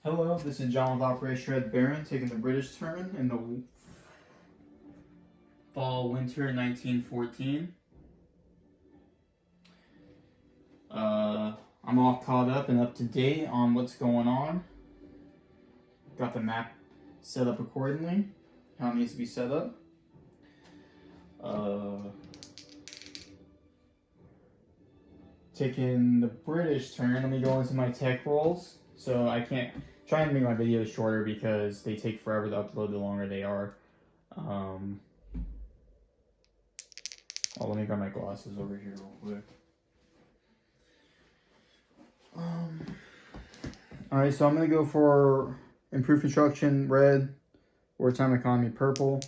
Hello, this is John with Operation Red Baron, taking the British turn in the fall-winter 1914. I'm all caught up and up to date on what's going on. Got the map set up accordingly, how it needs to be set up. Taking the British turn, let me go into my tech roles. So I can't try and make my videos shorter because they take forever to upload the longer they are. Oh, let me grab my glasses over here real quick. Alright, so I'm going to go for Improved Construction, red, Wartime Economy, purple.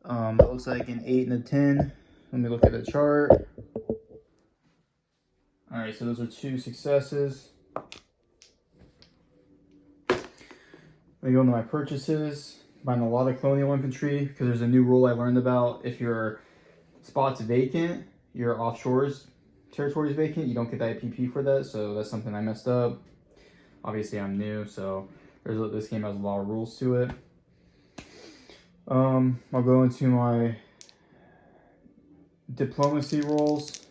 That looks like an 8 and a 10. Let me look at the chart. Alright, so those are 2 successes. Let me go into my purchases. Buying a lot of colonial infantry because there's a new rule I learned about. If your spot's vacant, your offshore's territory is vacant, you don't get the IPP for that, so that's something I messed up. Obviously I'm new, so this game has a lot of rules to it. I'll go into my diplomacy roles.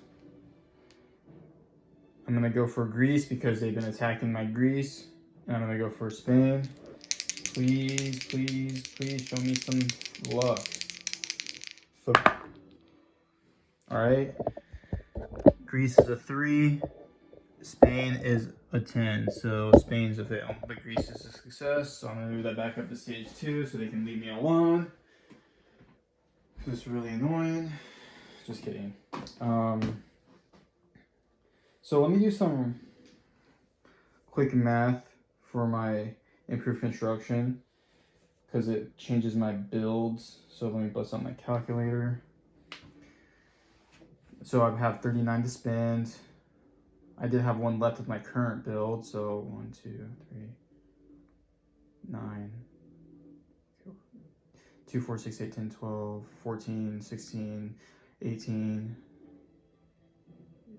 I'm gonna go for Greece because they've been attacking my Greece, and I'm gonna go for Spain. Please, please, please show me some luck. Alright. Greece is a 3. Spain is a 10. So Spain's a fail, but Greece is a success. So I'm going to move that back up to stage 2 so they can leave me alone. This is really annoying. Just kidding. So let me do some quick math for my improved construction because it changes my builds. So let me bust out my calculator. So I have 39 to spend. I did have 1 left with my current build. So 1, 2, 3, 9, 2, 4, 6, 8, 10, 12, 14, 16, 18,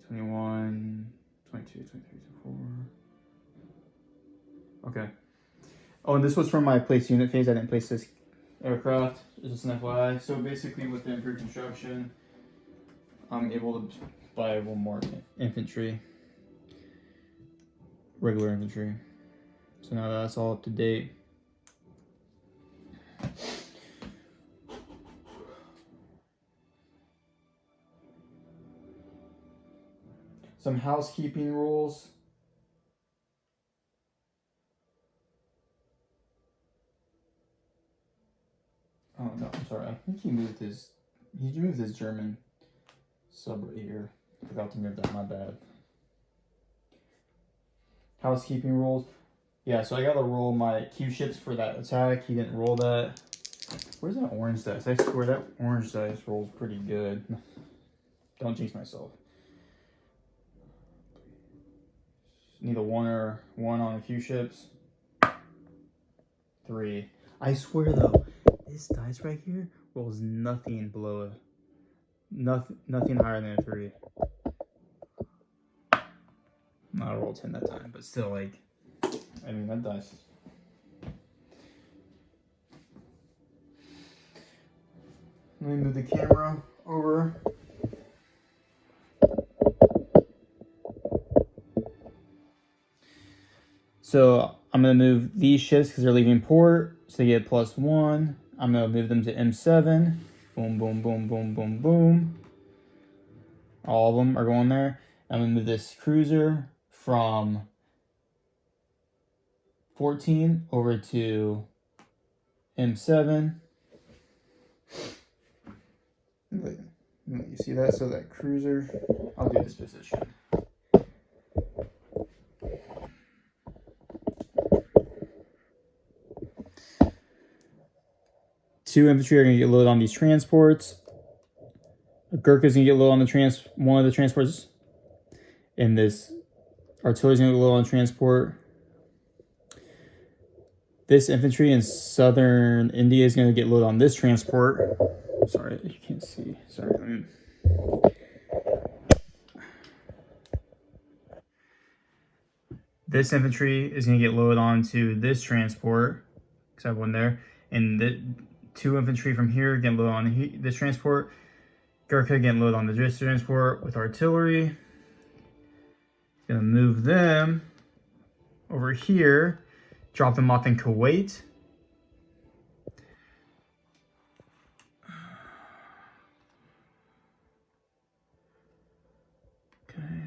21, 22, 23, 24. Okay. Oh, and this was from my place unit phase. I didn't place this aircraft. Just an FYI. So basically with the improved construction, I'm able to buy 1 more infantry. Regular infantry. So now that's all up to date. Some housekeeping rules. Oh no, I'm sorry. I think he moved his German sub right here. Forgot to move that, my bad. Housekeeping rules. Yeah, so I gotta roll my Q ships for that attack. He didn't roll that. Where's that orange dice? I swear that orange dice rolls pretty good. Don't jinx myself. Need a 1 or 1 on a Q ships. 3. I swear though, this dice right here rolls nothing below nothing higher than a 3. Not a roll 10 that time, but still, like, I mean, that dice. Let me move the camera over. So I'm going to move these ships because they're leaving port, so they get +1. I'm going to move them to M7. Boom, boom, boom, boom, boom, boom. All of them are going there. I'm going to move this cruiser from 14 over to M7. You see that? So that cruiser, I'll do this position. Two infantry are going to get loaded on these transports. Gurkha's going to get low on the one of the transports. And this artillery's going to get low on transport. This infantry in southern India is going to get loaded on this transport. Sorry, you can't see. Sorry. This infantry is going to get loaded onto this transport, because I have one there, and the 2 infantry from here get loaded on this transport. Gurkha getting loaded on this transport with artillery. Gonna move them over here, drop them off in Kuwait. Okay.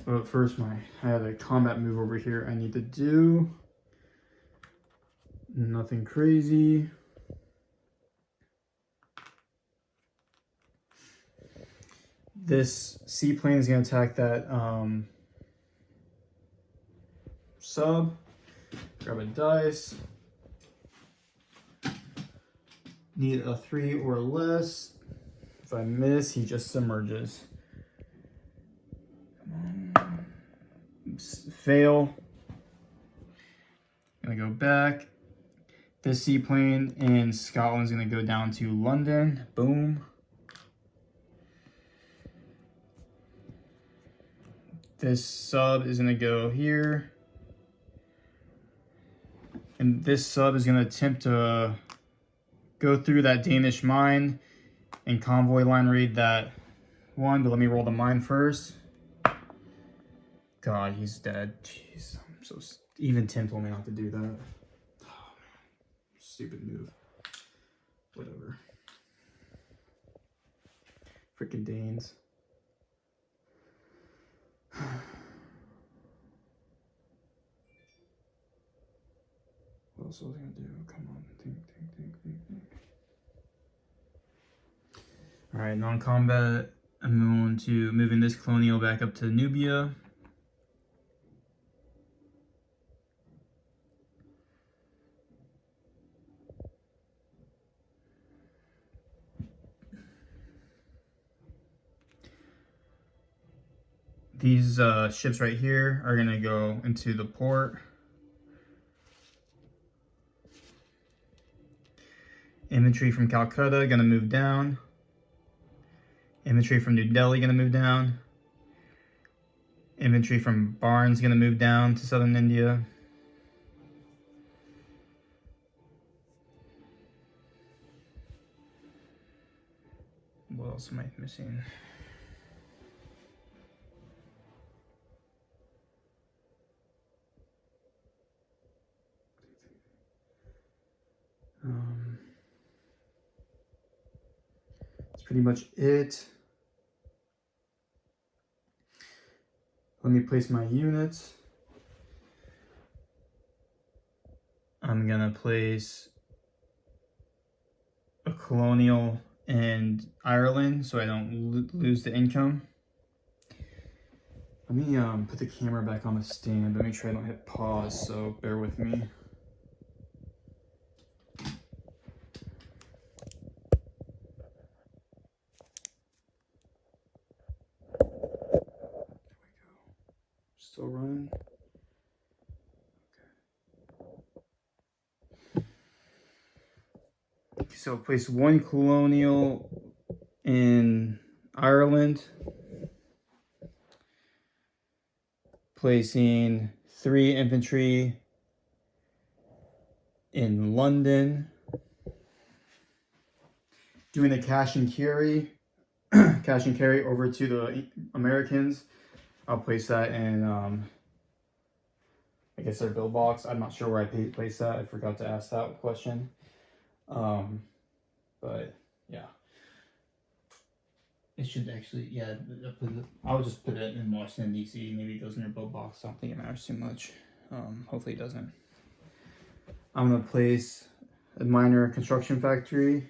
But first, I had a combat move over here I need to do. Nothing crazy. This seaplane is going to attack that sub. Grab a dice. Need a 3 or less. If I miss, he just submerges. Come on. Fail. Gonna go back. This seaplane in Scotland is gonna go down to London. Boom. This sub is gonna go here. And this sub is gonna attempt to go through that Danish mine and convoy line raid that one, but let me roll the mine first. God, he's dead. Jeez, I'm so... Even Tim told me not to do that. Oh, man. Stupid move. Whatever. Freaking Danes. What else was I gonna do? Come on, think. Alright, non-combat. I'm going to moving this colonial back up to Nubia. These ships right here are gonna go into the port. Infantry from Calcutta gonna move down. Infantry from New Delhi gonna move down. Infantry from Barnes gonna move down to southern India. What else am I missing? That's pretty much it. Let me place my units. I'm gonna place a colonial in Ireland so I don't lose the income. Let me put the camera back on the stand. Let me try not hit pause, so bear with me. Still running. Okay. So place 1 colonial in Ireland. Placing 3 infantry in London. Doing a cash and carry over to the Americans. I'll place that in, I guess their bill box. I'm not sure where I place that. I forgot to ask that question. But yeah. It should actually, yeah, I'll just put it in Washington, D.C. Maybe it goes in their bill box. I don't think it matters too much. Hopefully it doesn't. I'm going to place a minor construction factory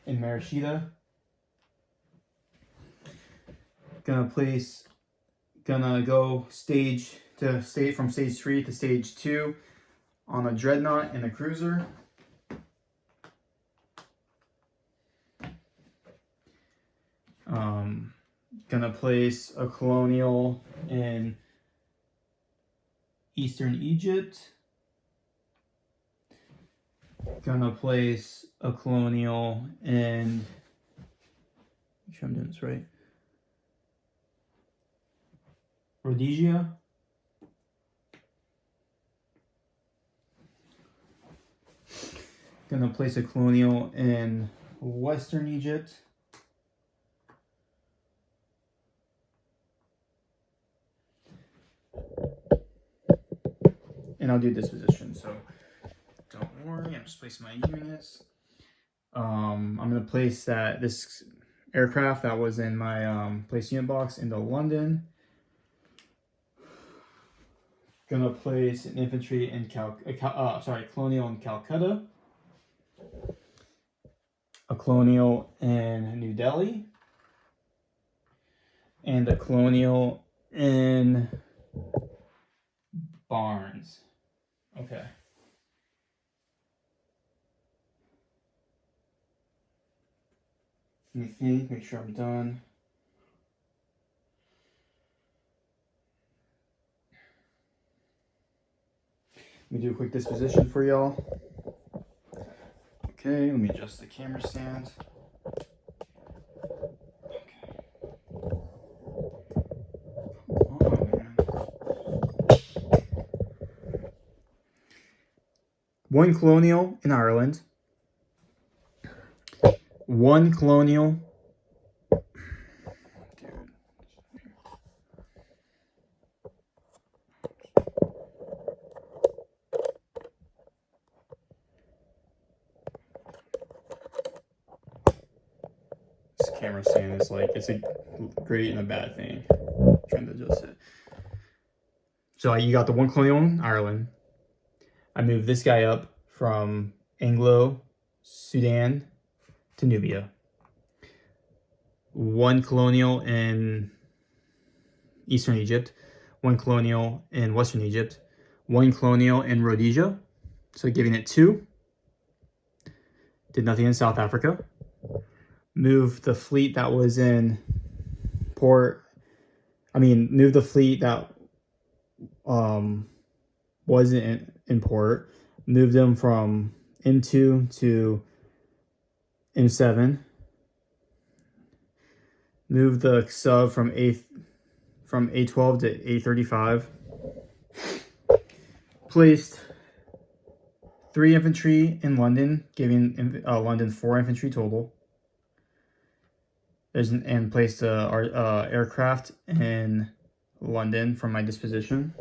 in Marishita. Gonna go from stage 3 to stage 2 on a dreadnought and a cruiser. Gonna place a colonial in Eastern Egypt. Gonna place a colonial in, make sure I'm doing this right, Rhodesia. Gonna place a colonial in Western Egypt. And I'll do disposition, so don't worry, I'm just placing my units. I'm gonna place this aircraft that was in my place unit box into London. Gonna place an infantry in colonial in Calcutta, a colonial in New Delhi, and a colonial in Barnes. Okay. Let me think, make sure I'm done. Let me do a quick disposition for y'all. Okay, let me adjust the camera stand. One colonial in Ireland. One colonial. This camera stand is like, it's a great and a bad thing. I'm trying to adjust it. So you got the one colonial in Ireland. I moved this guy up from Anglo Sudan to Nubia. One colonial in Eastern Egypt, one colonial in Western Egypt, one colonial in Rhodesia, so giving it 2. Did nothing in South Africa. Moved the fleet that was in moved the fleet that wasn't in port, moved them from M2 to M7, moved the sub from A12 to A35, placed 3 infantry in London, giving London 4 infantry total. And placed our aircraft in London from my disposition.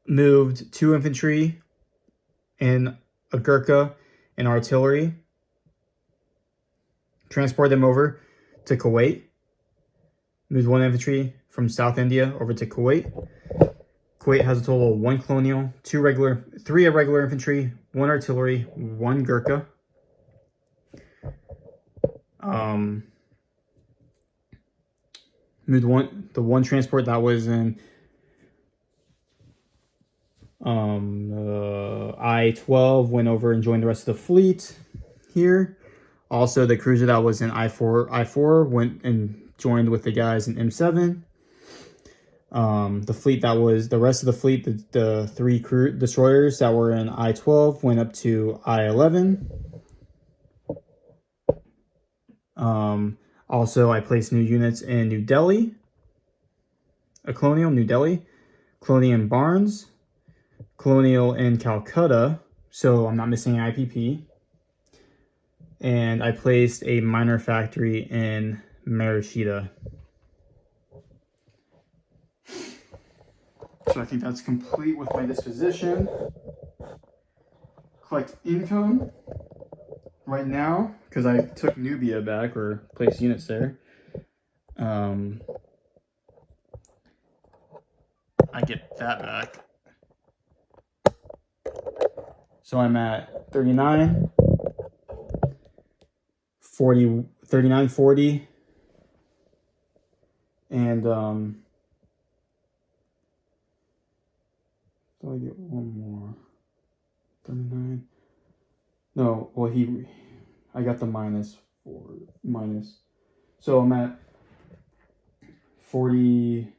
Moved 2 infantry in a Gurkha and artillery. Transport them over to Kuwait. Moved 1 infantry from South India over to Kuwait. Kuwait has a total of 1 colonial, 3 irregular infantry, 1 artillery, 1 Gurkha. Moved the one transport that was in I-12, went over and joined the rest of the fleet here. Also, the cruiser that was in I-4 went and joined with the guys in M7. The rest of the fleet, the 3 destroyers that were in I-12 went up to I-11. Also, I placed new units in New Delhi, a colonial, New Delhi, colonial in Barnes, colonial in Calcutta, so I'm not missing an IPP. And I placed a minor factory in Marishita. So I think that's complete with my disposition. Collect income right now, because I took Nubia back, or placed units there. I get that back. So I'm at 39, 40, 39, 40, and so I get one more. 39. No, well I got the minus. So I'm at 40.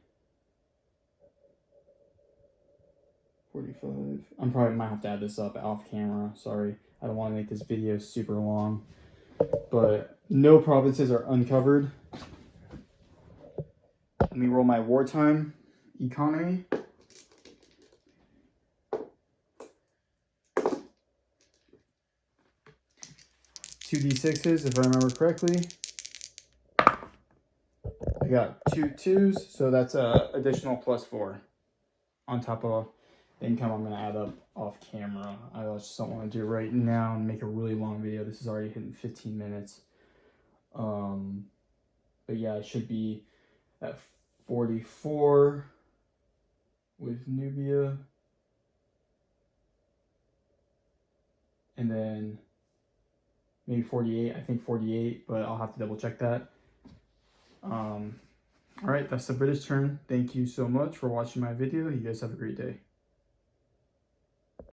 45. I'm probably might have to add this up off camera. Sorry. I don't want to make this video super long. But no provinces are uncovered. Let me roll my wartime economy. 2d6s, if I remember correctly. I got 2 2s, so that's a additional +4 on top of the income I'm going to add up off camera. I just don't want to do it right now and make a really long video. This is already hitting 15 minutes. But yeah, it should be at 44 with Nubia. And then maybe 48. I think 48, but I'll have to double check that. All right, that's the British turn. Thank you so much for watching my video. You guys have a great day.